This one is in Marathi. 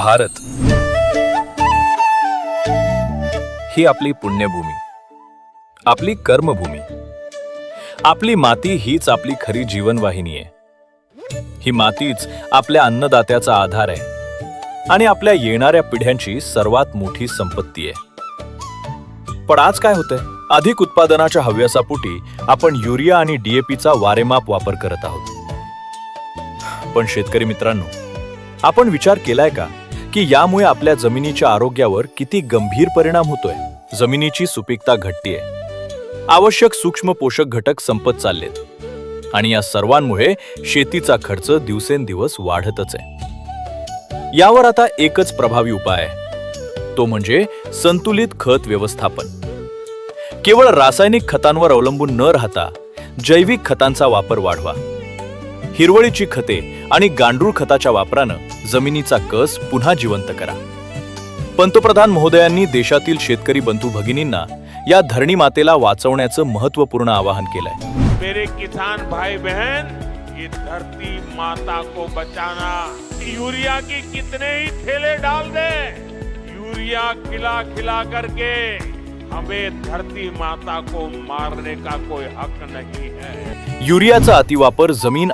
भारत ही आपली पुण्यभूमी, आपली कर्मभूमी, आपली माती हीच आपली खरी जीवनवाहिनी आहे। ही मातीच आपल्या अन्नदात्याचा आधार आहे आणि आपल्या येणाऱ्या पिढ्यांची सर्वात मोठी संपत्ती आहे। पण आज काय होतंय? अधिक उत्पादनाच्या हव्यासापोटी आपण युरिया आणि डीएपीचा वारेमाप वापर करत आहोत। पण शेतकरी मित्रांनो, आपण विचार केलाय का की यामुळे आपल्या जमिनीच्या आरोग्यावर किती गंभीर परिणाम होतोय? जमिनीची सुपीकता घटतेय, आवश्यक सूक्ष्म पोषक घटक संपत चाललेत आणि या सर्वांमुळे शेतीचा खर्च दिवसेंदिवस वाढतच आहे। यावर आता एकच प्रभावी उपाय आहे, तो म्हणजे संतुलित खत व्यवस्थापन। केवळ रासायनिक खतांवर अवलंबून न राहता जैविक खतांचा वापर वाढवा। हिरवळीची खते आणि गांडूळ खताच्या वापरानं जमिनीचा कस पुन्हा जिवंत करा। पंतप्रधान महोदयांनी देशातील शेतकरी बंधू भगिनींना या धरणी मातेला वाचवण्याचं महत्त्वपूर्ण आवाहन केलंय। मेरे किसान भाई बहन, ये धरती माता को बचाना, यूरिया के कितने ही थैले डाल दे, यूरिया खिला खिला करके हमें धरती माता को मारने का कोई हक नहीं है। युरियाचा अतिवापर जमीन